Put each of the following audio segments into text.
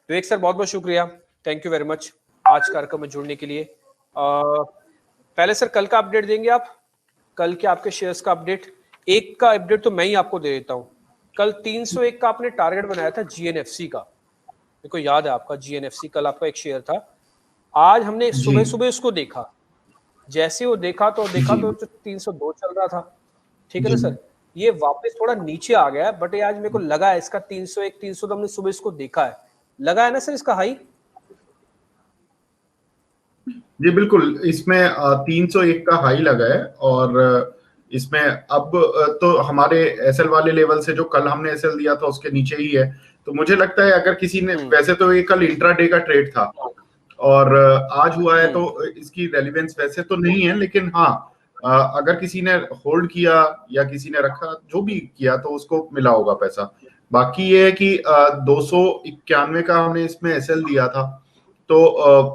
विवेक sir बहुत बहुत शुक्रिया, थैंक यू वेरी मच आज कार्यक्रम में जुड़ने के लिए। पहले सर कल का अपडेट देंगे आप, कल के आपके शेयर्स का अपडेट। एक का अपडेट तो मैं ही आपको दे देता हूँ। कल 301 का आपने टारगेट बनाया था जीएनएफसी का, मेरे को याद है आपका जीएनएफसी कल आपका एक शेयर था। आज हमने सुबह सुबह उसको देखा, जैसे वो देखा तो 302 चल रहा था, ठीक है ना सर। ये वापस थोड़ा नीचे आ गया, बट ये आज मेरे को लगा है इसका 301 300 तो हमने सुबह इसको देखा है, लगा है ना सर इसका हाई। जी बिल्कुल, इसमें 301 का हाई लगा है और इसमें अब तो हमारे एसएल वाले लेवल से जो कल हमने एसएल दिया था उसके नीचे ही है। तो मुझे लगता है अगर किसी ने, वैसे तो ये कल इंट्राडे का ट्रेड था और आज हुआ है तो इसकी रेलिवेंस वैसे तो नहीं है, लेकिन हाँ अगर किसी ने होल्ड किया या किसी ने रखा, जो भी किया तो उसको मिला होगा पैसा। बाकी ये है कि 291 का हमने इसमें एसएल दिया था, तो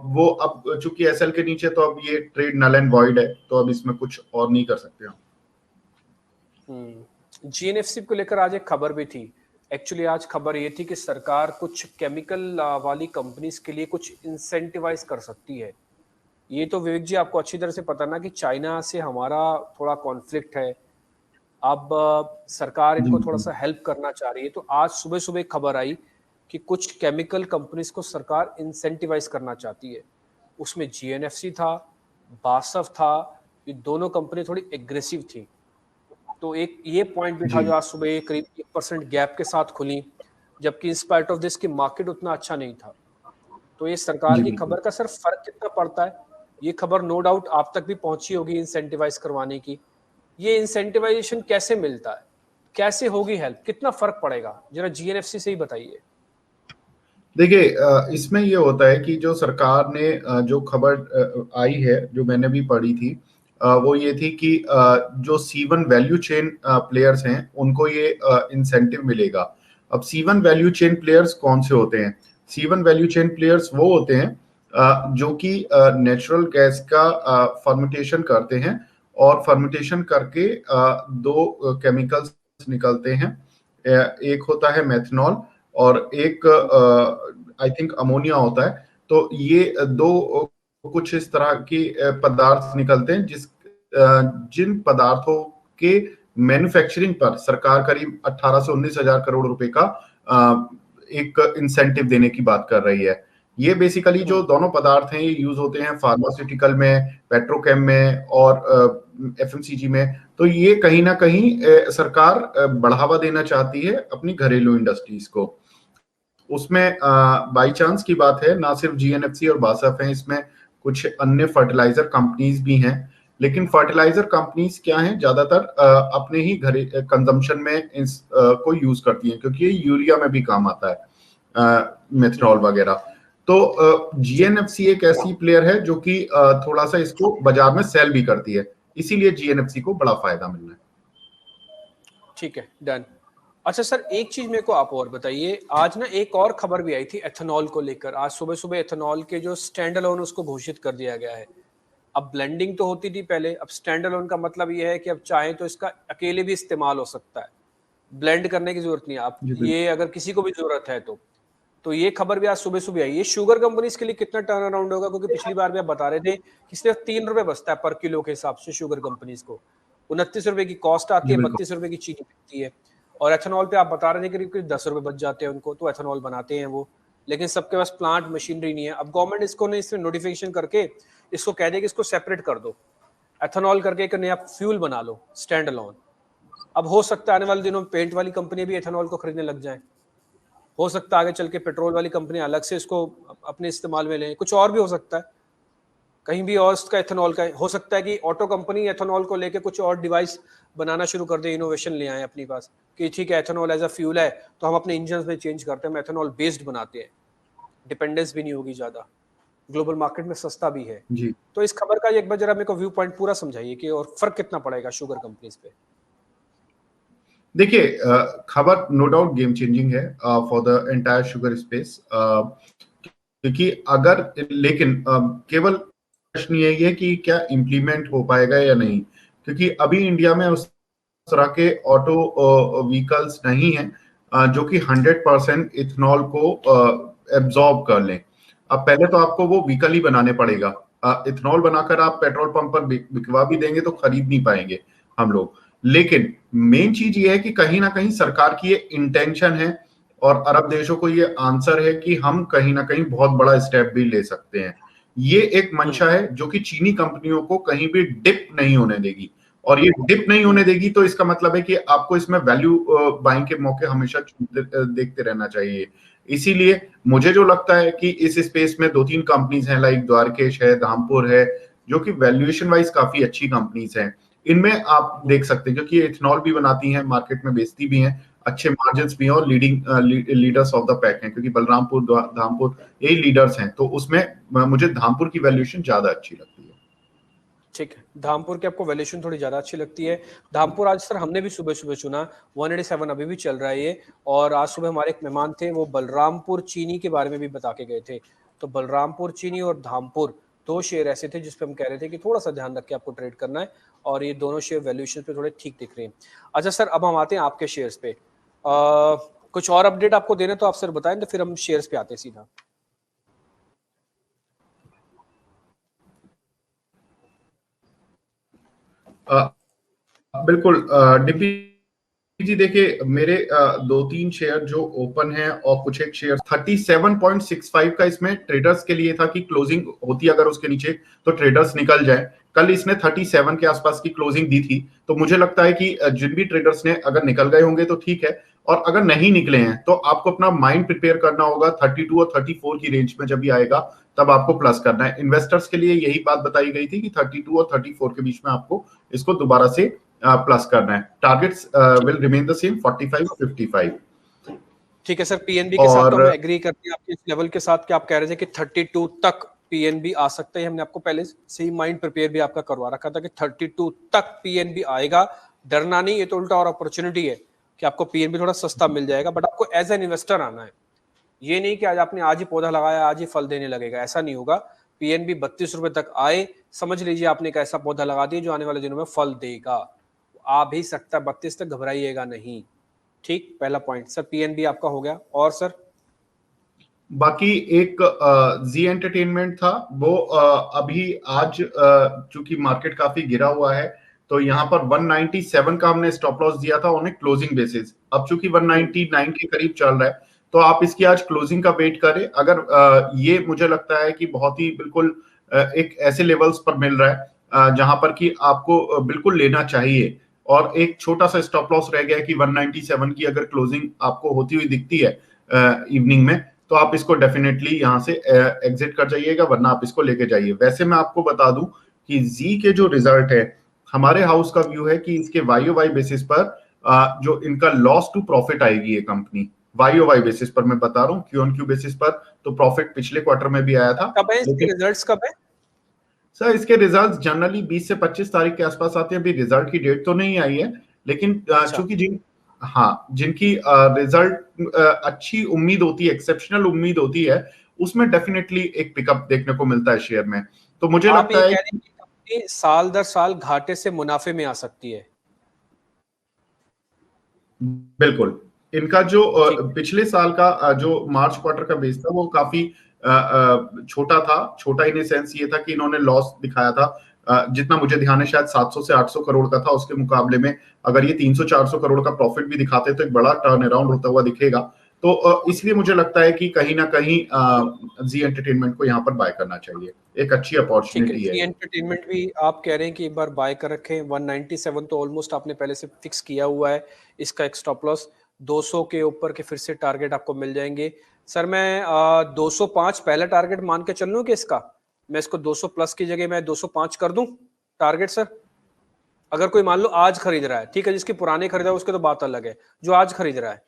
वो अब चूंकि एसएल के नीचे, तो अब ये ट्रेड नल एंड वॉइड है, तो अब इसमें कुछ और नहीं कर सकते हम। जीएनएफसी को लेकर आज एक खबर भी थी। एक्चुअली आज खबर ये थी कि सरकार कुछ केमिकल वाली कंपनीज के लिए कुछ इंसेंटिवाइज कर सकती है। ये तो विवेक जी आपको अच्छी तरह से पता ना कि चाइना से हमारा थोड़ा कॉन्फ्लिक्ट है, अब सरकार इनको थोड़ा सा हेल्प करना चाह रही है। तो आज सुबह सुबह खबर आई कि कुछ केमिकल कंपनीज को सरकार इंसेंटिवाइज करना चाहती है। उसमें जीएनएफसी था, बासफ था, ये दोनों कंपनी थोड़ी एग्रेसिव थी। तो एक ये पॉइंट भी था जो आज सुबह करीब 1% गैप के साथ खुली, जबकि इन स्पाइट ऑफ दिस की मार्केट उतना अच्छा नहीं था। तो ये सरकार की खबर का सर फर्क कितना पड़ता है, ये खबर नो डाउट आप तक भी पहुंची होगी इंसेंटिवाइज करवाने की। ये इंसेंटिवाइजेशन कैसे मिलता है, कैसे होगी हेल्प, कितना फर्क पड़ेगा, जरा जीएनएफसी से ही बताइए। देखिए, इसमें ये होता है कि जो सरकार ने जो खबर आई है, जो मैंने भी पढ़ी थी, वो ये थी कि जो C1 वैल्यू चेन प्लेयर्स हैं उनको ये इंसेंटिव मिलेगा। अब C1 वैल्यू चेन प्लेयर्स कौन से होते हैं? C1 वैल्यू चेन प्लेयर्स वो होते हैं जो कि नेचुरल गैस का फर्मेंटेशन करते हैं, और फर्मेंटेशन करके दो केमिकल्स निकलते हैं। एक होता है मेथनॉल और एक आई थिंक अमोनिया होता है। तो ये दो कुछ इस तरह के पदार्थ निकलते हैं जिन पदार्थों के मैन्युफैक्चरिंग पर सरकार करीब 18 से 19 हजार करोड़ रुपए का एक इंसेंटिव देने की बात कर रही है। ये बेसिकली जो दोनों पदार्थ हैं ये यूज होते हैं फार्मास्यूटिकल में, पेट्रोकेम में और एफएमसीजी में। तो ये कहीं ना कहीं सरकार बढ़ावा देना चाहती है अपनी घरेलू इंडस्ट्रीज को। उसमें बाई चांस की बात है, ना सिर्फ जीएनएफसी और बासफ है, इसमें कुछ अन्य फर्टिलाइजर कंपनीज भी हैं। लेकिन फर्टिलाइजर कंपनीज क्या हैं, ज्यादातर अपने ही घरे कंजम्पशन में को यूज करती हैं, क्योंकि ये यूरिया में भी काम आता है, मेथनॉल वगैरह। तो जीएनएफसी एक ऐसी प्लेयर है जो कि थोड़ा सा इसको बाजार में सेल भी करती है, इसीलिए जीएनएफसी को बड़ा फायदा मिल रहा है। ठीक है, डन। अच्छा सर, एक चीज मेरे को आप और बताइए, आज ना एक और खबर भी आई थी एथेनॉल को लेकर। आज सुबह सुबह एथेनॉल के जो स्टैंड अलोन उसको घोषित कर दिया गया है। अब ब्लेंडिंग तो होती थी पहले, अब स्टैंड अलोन का मतलब ये है कि अब चाहे तो इसका अकेले भी इस्तेमाल हो सकता है, ब्लेंड करने की जरूरत नहीं है आप, ये अगर किसी को भी जरूरत है तो ये खबर भी आज सुबह सुबह आई। ये शुगर कंपनीज के लिए कितना टर्न अराउंड होगा, क्योंकि पिछली बार भी आप बता रहे थे कि सिर्फ 3 रुपए बचता है पर किलो के हिसाब से शुगर कंपनीज को। 29 रुपए की कॉस्ट आती है, 32 रुपए की चीनी बिकती है, और एथेनॉल पे आप बता रहे थे करीब करीब 10 रुपए बच जाते हैं उनको, तो एथेनॉल बनाते हैं वो। लेकिन सबके पास प्लांट मशीनरी नहीं है। अब गवर्नमेंट इसको ने इसमें नोटिफिकेशन करके इसको कह दे कि इसको सेपरेट कर दो, एथेनॉल करके एक नया फ्यूल बना लो स्टैंड अलोन। अब हो सकता है आने वाले दिनों में पेंट वाली कंपनी भी एथेनॉल को खरीदने लग जाए, हो सकता है आगे चल के पेट्रोल वाली कंपनी अलग से इसको अपने इस्तेमाल में लें, कुछ और भी हो सकता है, कहीं भी और इसका एथेनॉल का हो सकता है कि ऑटो कंपनी एथेनॉल को लेके कुछ और डिवाइस बनाना शुरू कर दे, इनोवेशन ले आए अपनी पास कि ठीक है एथेनॉल एज अ फ्यूल है तो हम अपने इंजन में चेंज करते हैं, हम एथेनॉल बेस्ड बनाते हैं, डिपेंडेंस भी नहीं होगी ज्यादा, ग्लोबल मार्केट में सस्ता भी है जी। तो इस खबर का एक बार जरा मेरे को व्यू पॉइंट पूरा समझाइए कि और फर्क कितना पड़ेगा शुगर कंपनीज पे। देखिए, खबर नो डाउट गेम चेंजिंग है for the entire sugar space, क्योंकि अगर, लेकिन केवल प्रश्न यही है कि क्या इम्प्लीमेंट हो पाएगा या नहीं, क्योंकि अभी इंडिया में उस तरह के ऑटो व्हीकल्स नहीं है जो कि 100% इथेनॉल को एब्जॉर्ब कर लें। अब पहले तो आपको वो व्हीकल ही बनाने पड़ेगा। इथेनॉल बनाकर आप पेट्रोल पंप पर बिकवा भी देंगे तो खरीद नहीं पाएंगे हम लोग। लेकिन मेन चीज ये है कि कहीं ना कहीं सरकार की ये इंटेंशन है और अरब देशों को ये आंसर है कि हम कहीं ना कहीं बहुत बड़ा स्टेप भी ले सकते हैं। ये एक मंशा है जो कि चीनी कंपनियों को कहीं भी डिप नहीं होने देगी, और ये डिप नहीं होने देगी तो इसका मतलब है कि आपको इसमें वैल्यू बाइंग के मौके हमेशा देखते रहना चाहिए। इसीलिए मुझे जो लगता है कि इस स्पेस में 2-3 कंपनीज हैं, लाइक द्वारकेश है, धामपुर है, जो कि वैल्यूएशन वाइज काफी अच्छी कंपनीज हैं। इनमें आप देख सकते हैं क्योंकि ये इथेनॉल भी बनाती हैं, मार्केट में बेचती भी हैं, अच्छे मार्जिन्स भी हैं और leading leaders of the pack हैं, क्योंकि बलरामपुर धामपुर यही लीडर्स हैं। तो उसमें मुझे धामपुर की वैल्यूएशन ज्यादा अच्छी लगती है। ठीक है, धामपुर की आपको वैल्यूएशन थोड़ी ज्यादा अच्छी लगती है। धामपुर आज सर हमने भी सुबह सुबह चुना, 187 अभी भी चल रहा है ये। और आज सुबह हमारे एक मेहमान थे, वो बलरामपुर चीनी के बारे में भी बता के गए थे। तो बलरामपुर चीनी और धामपुर दो शेयर ऐसे थे जिसपे हम कह रहे थे कि थोड़ा सा ध्यान रख के आपको ट्रेड करना है, और ये दोनों शेयर वैल्यूएशन पे थोड़े ठीक दिख रहे हैं। अच्छा सर, अब हम आते हैं आपके शेयर्स पे। कुछ और अपडेट आपको देना तो आप सर बताएं, तो फिर हम शेयर्स पे आते हैं सीधा। बिल्कुल डिप्टी जी, देखिए मेरे 2-3 शेयर जो ओपन हैं और कुछ एक शेयर 37.65 का इसमें ट्रेडर्स के लिए था कि क्लोजिंग होती अगर उसके नीचे तो ट्रेडर्स निकल जाए। कल इसने 37 के आसपास की क्लोजिंग दी थी, तो मुझे लगता है कि जिन भी ट्रेडर्स ने अगर निकल गए होंगे तो ठीक है, और अगर नहीं निकले हैं तो आपको अपना माइंड प्रिपेयर करना होगा 32 और 34 की रेंज में जब ये आएगा तब आपको प्लस करना है। इन्वेस्टर्स के लिए यही बात बताई गई थी कि 32 और 34 के बीच में आपको इसको दोबारा से प्लस करना है। Targets will remain the same 45-55। ठीक है सर, पीएनबी के साथ तो हम और एग्री करते हैं आपके इस लेवल के साथ कि आप कह रहे थे कि 32 तक पीएनबी आ सकता है। हमने आपको पहले से ही माइंड प्रिपेयर भी आपका करवा रखा था कि 32 तक पीएनबी आएगा। डरना नहीं, ये तो उल्टा और अपॉर्चुनिटी है कि आपको पीएनबी थोड़ा सस्ता मिल जाएगा, बट आपको एज एन इन्वेस्टर आना है। ये नहीं कि आज आपने आज ही पौधा लगाया आज ही फल देने लगेगा, ऐसा नहीं होगा। पीएनबी 32 रुपए तक आए, समझ लीजिए आपने एक ऐसा पौधा लगा दिया जो आने वाले दिनों में फल देगा। आ भी सकता है 32 तक, घबराइएगा नहीं। ठीक, पहला पॉइंट सर, पीएनबी आपका हो गया। और सर बाकी एक जी एंटरटेनमेंट था, वो अभी आज चूंकि मार्केट काफी गिरा हुआ है तो यहाँ पर 197 का हमने स्टॉप लॉस दिया था ऑन ए क्लोजिंग बेसिस। अब चूंकि 199 के करीब चल रहा है तो आप इसकी आज क्लोजिंग का वेट करें। अगर ये मुझे लगता है कि बहुत ही बिल्कुल एक ऐसे लेवल्स पर मिल रहा है जहां पर कि आपको बिल्कुल लेना चाहिए। और एक छोटा सा स्टॉप लॉस रह गया कि 197 की अगर क्लोजिंग आपको होती हुई दिखती है इवनिंग में तो आप इसको डेफिनेटली यहां से एग्जिट कर जाइएगा, वरना आप इसको लेके जाइए। वैसे मैं आपको बता दूं कि जी के जो रिजल्ट है, हमारे हाउस का व्यू है कि इसके वाई बेसिस पर जो इनका लॉस टू प्रॉफिट आएगी ये कंपनी, वाई बेसिस पर मैं बता रहा हूँ, क्यू ऑन क्यू बेसिस पर तो प्रॉफिट पिछले क्वार्टर में भी आया था। कब है इसके लेकिन रिजल्ट्स, कब है? सर इसके रिजल्ट्स जनरली 20 से 25 तारीख के आसपास आते हैं। अभी रिजल्ट की डेट तो नहीं आई है, लेकिन अच्छा, चूंकि जिनकी रिजल्ट अच्छी उम्मीद होती है, एक्सेप्शनल उम्मीद होती है, उसमें डेफिनेटली एक पिकअप देखने को मिलता है शेयर में। तो मुझे आप ये लगता है कह रहे हैं कि कंपनी साल दर साल घाटे से मुनाफे में आ सकती है? बिल्कुल इनका जो ठीक। पिछले साल का जो मार्च क्वार्टर का बेस था वो काफी छोटा था। छोटा इन सेंस ये था कि इन्होंने लॉस दिखाया था, जितना मुझे ध्यान है शायद 700 से 800 करोड़ का था। उसके मुकाबले में अगर ये 300-400 करोड़ का प्रॉफिट भी दिखाते तो एक बड़ा टर्न अराउंड होता हुआ दिखेगा। तो इसलिए मुझे लगता है कि कहीं ना कहीं जी एंटरटेनमेंट को यहाँ पर बाय करना चाहिए, एक अच्छी ठीक है, अपॉर्चुनिटी है। जी एंटरटेनमेंट भी आप कह रहे हैं कि एक बार बाय कर रखें। 197 तो ऑलमोस्ट आपने पहले से फिक्स किया हुआ है। इसका एक स्टॉप लॉस 200 के ऊपर के फिर से टारगेट आपको मिल जाएंगे। सर मैं 205 पहला टारगेट मान के चल लूं कि इसका मैं इसको 200 प्लस की जगह मैं 205 कर दूं टारगेट सर? अगर कोई मान लो आज खरीद रहा है, ठीक है, जिसकी पुराने खरीदा है उसके तो बात अलग है, जो आज खरीद रहा है।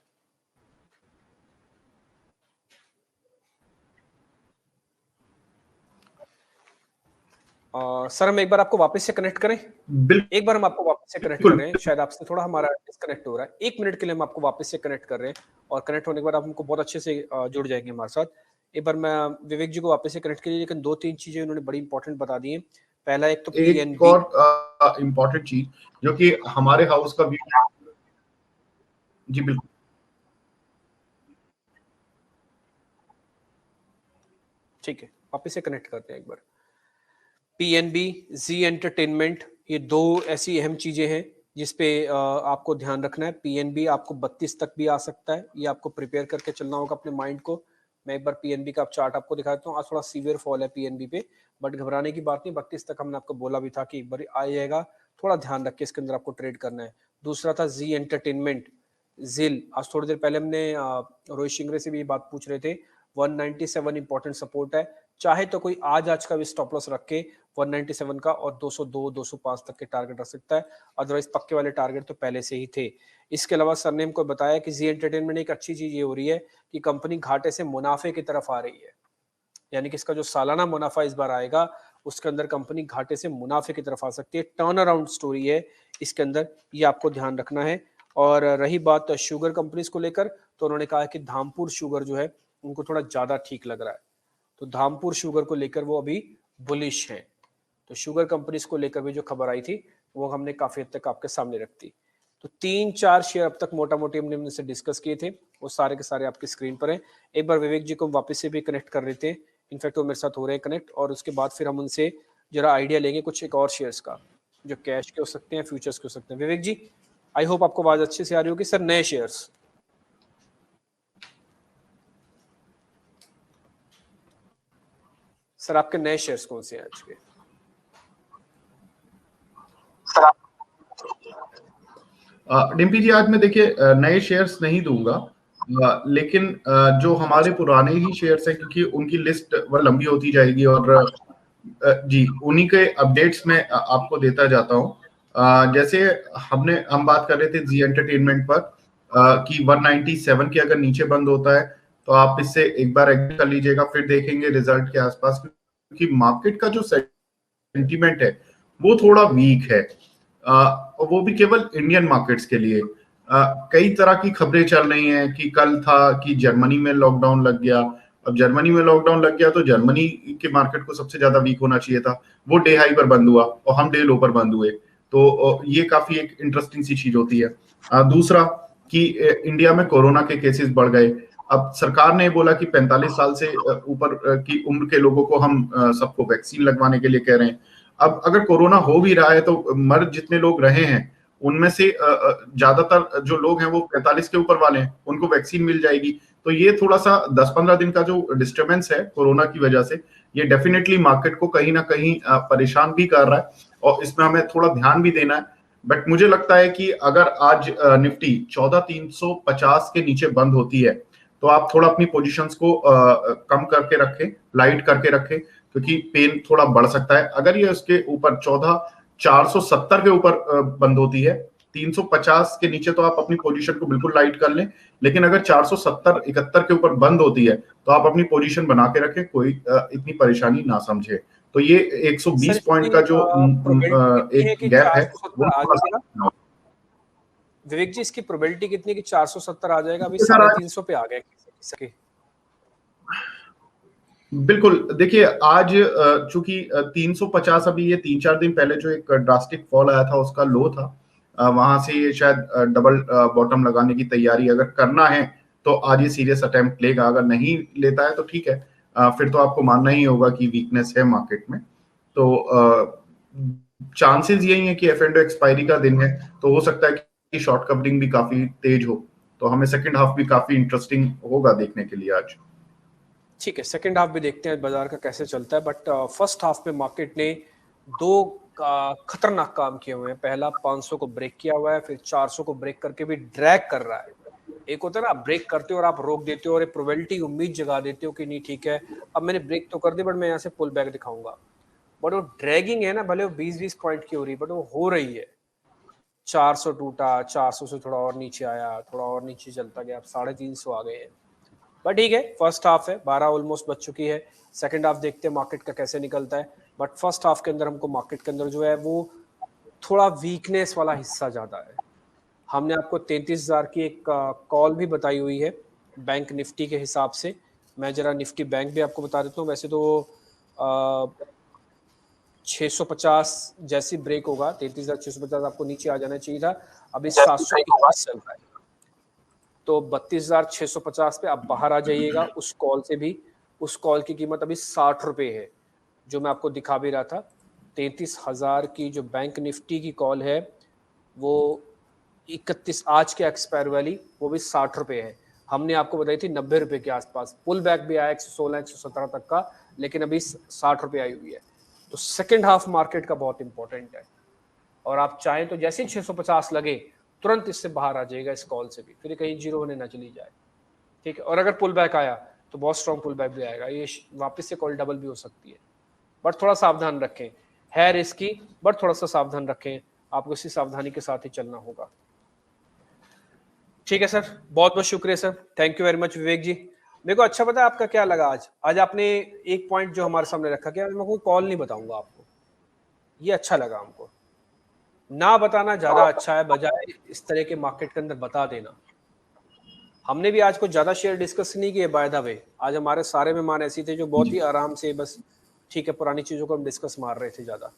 सर हम एक बार आपको वापस से कनेक्ट करें, एक बार हम आपको वापस से कनेक्ट कर बिल्कुल। रहे हैं। शायद आपसे थोड़ा हमारा डिस्कनेक्ट हो रहा है, 1 मिनट के लिए हम आपको वापस से कनेक्ट कर रहे हैं, और कनेक्ट होने के बाद आप हमको बहुत अच्छे से जुड़ जाएंगे हमारे साथ। एक बार मैं विवेक जी को वापस से कनेक्ट कीजिए, लेकिन 2-3 चीजें उन्होंने बड़ी इंपॉर्टेंट बता दी है। पहला एक तो एक पीएनबी। और इम्पोर्टेंट चीज जो कि हमारे हाउस का व्यू, जी बिल्कुल। ठीक है, वापस से कनेक्ट करते हैं एक बार। पीएनबी, जी एंटरटेनमेंट, ये दो ऐसी अहम चीजें हैं जिसपे आपको ध्यान रखना है। पीएनबी आपको 32 तक भी आ सकता है, ये आपको प्रिपेयर करके चलना होगा अपने माइंड को। मैं एक बार पीएनबी का चार्ट आपको दिखा देता हूँ। आज थोड़ा सीवियर फॉल है पीएनबी पे, बट घबराने की बात नहीं। 32 तक हमने आपको बोला भी था कि एक बार आ जाएगा, थोड़ा ध्यान रख के इसके अंदर आपको ट्रेड करना है। दूसरा था जी एंटरटेनमेंट, जिल। आज थोड़ी देर पहले हमने रोहित शिंगरे से भी ये बात पूछ रहे थे। 197 इंपॉर्टेंट सपोर्ट है, चाहे तो कोई आज का भी स्टॉप लॉस रख के 197 का और 202 205 तक के टारगेट रख सकता है। अदरवाइज पक्के वाले टारगेट तो पहले से ही थे। इसके अलावा सर ने हमको बताया कि जी एंटरटेनमेंट एक अच्छी चीज ये हो रही है कि कंपनी घाटे से मुनाफे की तरफ आ रही है, यानी कि इसका जो सालाना मुनाफा इस बार आएगा उसके अंदर कंपनी घाटे से मुनाफे की तरफ आ सकती है। टर्न अराउंड स्टोरी है इसके अंदर, ये आपको ध्यान रखना है। और रही बात शुगर कंपनीज को लेकर, तो उन्होंने कहा कि धामपुर शुगर जो है उनको थोड़ा ज्यादा ठीक लग रहा है, तो धामपुर शुगर को लेकर वो अभी बुलिश हैं। तो शुगर कंपनीज को लेकर भी जो खबर आई थी वो हमने काफी हद तक आपके सामने रख दी। तो 3-4 शेयर अब तक मोटा मोटी हमने उनसे डिस्कस किए थे, वो सारे के सारे आपकी स्क्रीन पर हैं। एक बार विवेक जी को वापस से भी कनेक्ट कर लेते हैं, इनफैक्ट वो मेरे साथ हो रहे हैं कनेक्ट, और उसके बाद फिर हम उनसे जरा आइडिया लेंगे कुछ एक और शेयर्स का जो कैश के हो सकते हैं, फ्यूचर्स के हो सकते हैं। विवेक जी, आई होप आपको आवाज अच्छे से आ रही होगी। सर नए शेयर्स, सर आपके नए शेयर्स कौन से हैं आज के? डिम्पी जी, आज मैं देखिए नए शेयर्स नहीं दूंगा, लेकिन जो हमारे पुराने ही शेयर्स हैं, क्योंकि उनकी लिस्ट वह लंबी होती जाएगी और जी उन्हीं के अपडेट्स में आपको देता जाता हूँ। जैसे हम बात कर रहे थे जी एंटरटेनमेंट पर, कि 197 के अगर नीचे बंद होता है तो आप इससे एक बार एग्जिट कर लीजिएगा, फिर देखेंगे रिजल्ट के आसपास, क्योंकि मार्केट का जो सेंटीमेंट है वो थोड़ा वीक है, और वो भी केवल इंडियन मार्केट्स के लिए। कई तरह की खबरें चल रही हैं कि कल था कि जर्मनी में लॉकडाउन लग गया। अब जर्मनी में लॉकडाउन लग गया तो जर्मनी के मार्केट को सबसे ज्यादा वीक होना चाहिए था, वो डे हाई पर बंद हुआ और हम डे लो पर बंद हुए। तो ये काफी एक इंटरेस्टिंग सी चीज होती है। दूसरा कि इंडिया में कोरोना के केसेस बढ़ गए। अब सरकार ने बोला कि 45 साल से ऊपर की उम्र के लोगों को हम सबको वैक्सीन लगवाने के लिए कह रहे हैं। अब अगर कोरोना हो भी रहा है तो मर जितने लोग रहे हैं उनमें से ज्यादातर जो लोग हैं वो 45 के ऊपर वाले हैं, उनको वैक्सीन मिल जाएगी। तो ये थोड़ा सा 10-15 दिन का जो डिस्टर्बेंस है कोरोना की वजह से, ये डेफिनेटली मार्केट को कहीं ना कहीं परेशान भी कर रहा है, और इसमें हमें थोड़ा ध्यान भी देना है। बट मुझे लगता है कि अगर आज निफ्टी 14,350 के नीचे बंद होती है तो आप थोड़ा अपनी पोजीशंस को कम करके रखें, लाइट करके रखें, क्योंकि पेन थोड़ा बढ़ सकता है। अगर ये उसके ऊपर 14,470 के ऊपर बंद होती है, 350 के नीचे, तो आप अपनी पोजीशन को बिल्कुल लाइट कर लें। लेकिन अगर 470-71 के ऊपर बंद होती है तो आप अपनी पोजीशन बना के रखें, कोई इतनी परेशानी ना समझे। तो ये 120 पॉइंट का जो एक गैप है वो थोड़ा सा। विवेक जी, इसकी प्रोबेबिलिटी कितनी है कि 470 आ जाएगा? अभी सर, 350 पे आ गए। बिल्कुल, देखिए आज चूंकि 350 अभी ये 3-4 दिन पहले जो एक ड्रास्टिक फॉल आया था उसका लो था, वहां से ये शायद डबल बॉटम लगाने की तैयारी अगर करना है तो आज ये सीरियस अटेम्प्ट लेगा। अगर नहीं लेता है तो ठीक है, फिर तो आपको मानना ही होगा कि वीकनेस है मार्केट में। तो चांसेस यही है कि एफ एंड एक्सपायरी का दिन है, तो हो सकता है कि शॉर्ट कवरिंग भी काफी तेज हो, तो हमें सेकंड हाफ भी काफी इंटरेस्टिंग होगा देखने के लिए आज। ठीक है, सेकंड हाफ भी देखते हैं बाजार का कैसे चलता है, बट फर्स्ट हाफ में मार्केट ने दो खतरनाक काम किए हुए हैं। पहला 500 को ब्रेक किया हुआ है, फिर 400 को ब्रेक करके भी ड्रैग कर रहा है। एक होता है ना, आप ब्रेक करते हो और आप रोक देते हो और एक प्रोबेबिलिटी उम्मीद जगा देते हो कि नहीं ठीक है अब मैंने ब्रेक तो कर दी, बट मैं यहाँ से पुल बैक दिखाऊंगा। बट वो ड्रैगिंग है ना, भले वो 20-20 पॉइंट की हो रही है, बट वो हो रही है। 400 टूटा, 400 से थोड़ा और नीचे आया, थोड़ा और नीचे चलता गया, अब 350 आ गए हैं। बट ठीक है, फर्स्ट हाफ है, 12 ऑलमोस्ट बच चुकी है। सेकंड हाफ देखते हैं मार्केट का कैसे निकलता है। बट फर्स्ट हाफ के अंदर हमको मार्केट के अंदर जो है वो थोड़ा वीकनेस वाला हिस्सा ज्यादा है। हमने आपको 33,000 की एक कॉल भी बताई हुई है बैंक निफ्टी के हिसाब से। मैं जरा निफ्टी बैंक भी आपको बता देता हूँ। वैसे तो 650 जैसी ब्रेक होगा, 33,650 आपको नीचे आ जाना चाहिए था, अभी 721 चल रहा है। तो 32,650 पे आप बाहर आ जाइएगा उस कॉल से भी। उस कॉल की कीमत अभी 60 रुपए है, जो मैं आपको दिखा भी रहा था। 33,000 की जो बैंक निफ्टी की कॉल है वो 31 आज के एक्सपायर वाली, वो भी 60 रुपए है। हमने आपको बताई थी 90 रुपए के आसपास, पुल बैक भी आया 116 117 तक का, लेकिन अभी 60 रुपए आई हुई है। तो सेकेंड हाफ मार्केट का बहुत इंपॉर्टेंट है, और आप चाहें तो जैसे ही 650 लगे तुरंत इससे बाहर आ जाएगा इस कॉल से भी, फिर कहीं जीरो होने ना चली जाए, ठीक है। और अगर पुल बैक आया तो बहुत स्ट्रॉन्ग पुल बैक भी आएगा, ये वापस से कॉल डबल भी हो सकती है, बट थोड़ा सावधान रखें, है रिस्की बट थोड़ा सा सावधान रखें, आपको इसी सावधानी के साथ ही चलना होगा। ठीक है सर, बहुत बहुत शुक्रिया sir, thank you very much Vivek ji. मेरे को अच्छा पता है आपका क्या लगा आज आपने एक पॉइंट जो हमारे सामने रखा, कि मैं कोई कॉल नहीं बताऊंगा आपको, ये अच्छा लगा हमको। ना बताना ज्यादा अच्छा है बजाय इस तरह के मार्केट के अंदर बता देना। हमने भी आज कुछ ज्यादा शेयर डिस्कस नहीं किए बाय द वे, आज हमारे सारे मेहमान ऐसे थे जो बहुत ही आराम से बस ठीक है पुरानी चीजों को हम डिस्कस मार रहे थे ज्यादा।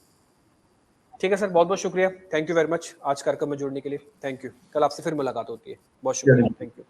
ठीक है सर, बहुत बहुत शुक्रिया, थैंक यू वेरी मच आज कार्यक्रम में जुड़ने के लिए, थैंक यू। कल आपसे फिर मुलाकात होती है, बहुत शुक्रिया, थैंक यू।